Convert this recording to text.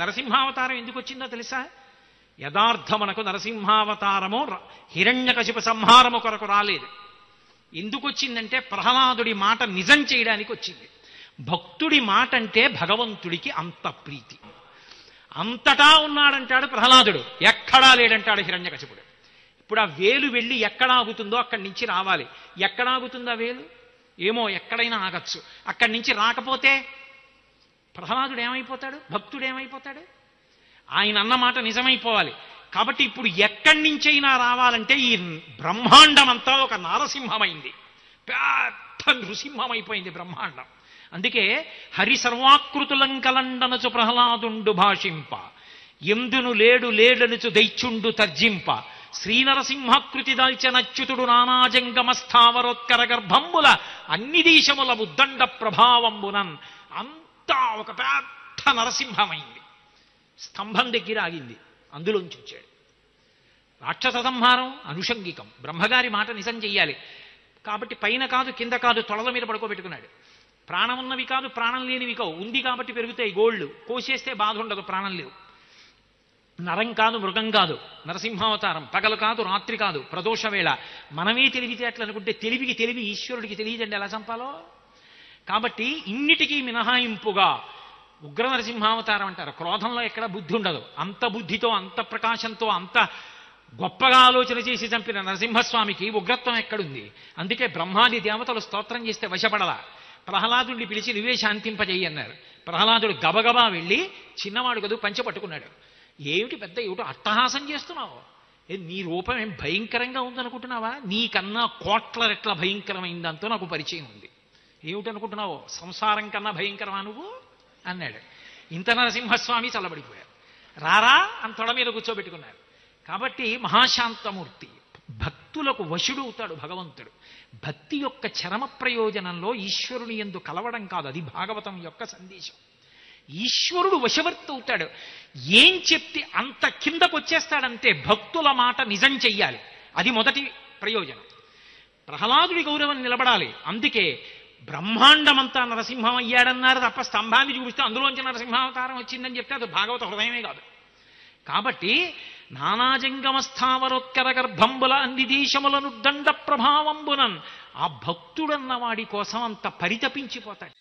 నరసింహావతారం ఎందుకు వచ్చిందో తెలుసా? యథార్థమునకు నరసింహావతారము హిరణ్యకశిప సంహారము కొరకు రాలేదు. ఎందుకు వచ్చిందంటే ప్రహ్లాదుడి మాట నిజం చేయడానికి వచ్చింది. భక్తుడి మాట అంటే భగవంతుడికి అంత ప్రీతి. అంతటా ఉన్నాడంటాడు ప్రహ్లాదుడు, ఎక్కడా లేడంటాడు హిరణ్యకశిపుడు. ఇప్పుడు ఆ వేలు వెళ్ళి ఎక్కడ ఆగుతుందో అక్కడి నుంచి రావాలి. ఎక్కడ ఆగుతుందో ఆ వేలు ఏమో, ఎక్కడైనా ఆగచ్చు. అక్కడి నుంచి రాకపోతే ప్రహ్లాదుడు ఏమైపోతాడు? భక్తుడు ఏమైపోతాడు? ఆయన అన్నమాట నిజమైపోవాలి. కాబట్టి ఇప్పుడు ఎక్కడి నుంచైనా రావాలంటే ఈ బ్రహ్మాండం అంతా ఒక నారసింహమైంది, పెద్ద నృసింహమైపోయింది బ్రహ్మాండం. అందుకే హరి సర్వాకృతులంకలండనచు ప్రహ్లాదుండు భాషింప, ఎందును లేడు లేడనుచు దైత్యుండు తర్జింప, శ్రీనరసింహకృతి దాల్చనచ్యుతుడు నానాజంగమస్థావరోత్కర గర్భంబుల అన్ని దేశముల ఉద్దండ ప్రభావంబునన్. అంతా ఒక పెద్ద నరసింహమైంది. స్తంభం దగ్గర ఆగింది, అందులోంచి వచ్చాడు. రాక్షస సంహారం అనుషంగికం, బ్రహ్మగారి మాట నిజం చెయ్యాలి కాబట్టి పైన కాదు కింద కాదు తొడల మీద పడుకోబెట్టుకున్నాడు. ప్రాణం ఉన్నవి కాదు ప్రాణం లేనివి కావు, ఉంది కాబట్టి పెరుగుతాయి గోళ్ళు, కోసేస్తే బాధ ఉండదు, ప్రాణం లేవు. నరం కాదు మృగం కాదు నరసింహావతారం, పగలు కాదు రాత్రి కాదు ప్రదోష వేళ. మనమే తెలివితేటలు అనుకుంటే తెలివికి తెలివి ఈశ్వరుడికి తెలియదండి ఎలా చంపాలో. కాబట్టి ఇన్నిటికీ మినహాయింపుగా ఉగ్ర నరసింహావతారం అంటారు. క్రోధంలో ఎక్కడ బుద్ధి ఉండదు. అంత బుద్ధితో అంత ప్రకాశంతో అంత గొప్పగా ఆలోచన చేసి చంపిన నరసింహస్వామికి ఉగ్రత్వం ఎక్కడుంది? అందుకే బ్రహ్మాది దేవతలు స్తోత్రం చేస్తే వశపడలా. ప్రహ్లాదుడిని పిలిచి నువ్వే శాంతింపజేయి అన్నారు. ప్రహ్లాదుడు గబగబా వెళ్ళి చిన్నవాడు కదూ పంచె పట్టుకున్నాడు. ఏమిటి పెద్ద ఏమిటో అట్టహాసం చేస్తున్నావు? నీ రూపం ఏం భయంకరంగా ఉందనుకుంటున్నావా? నీకన్నా కోట్ల రెట్ల భయంకరమైందంతో నాకు పరిచయం ఉంది. ఏమిటనుకుంటున్నావు? సంసారం కన్నా భయంకరమా నువ్వు అన్నాడు. ఇంత నరసింహస్వామి చల్లబడిపోయారు. రారా అని తొడ మీద కూర్చోబెట్టుకున్నారు. కాబట్టి మహాశాంతమూర్తి, భక్తులకు వశుడు అవుతాడు భగవంతుడు. భక్తి యొక్క చరమ ప్రయోజనంలో ఈశ్వరుని యందు కలవడం కాదు, అది భాగవతం యొక్క సందేశం. ఈశ్వరుడు వశవర్తి అవుతాడు. ఏం చెప్తే అంత కిందకు వచ్చేస్తాడంతే. భక్తుల మాట నిజం చెయ్యాలి, అది మొదటి ప్రయోజనం. ప్రహ్లాదుడి గౌరవం నిలబడాలి. అందుకే బ్రహ్మాండమంతా నరసింహం అయ్యాడన్నారు తప్ప స్తంభాన్ని చూపిస్తే అందులోంచి నరసింహావతారం వచ్చిందని చెప్తే అది భాగవత హృదయమే కాదు. కాబట్టి నానాజంగమస్థావరోత్కర గర్భంబుల అన్ని దేశములను దండ ప్రభావంబునన్, ఆ భక్తుడన్న వాడి కోసం అంత పరితపించిపోతాడు.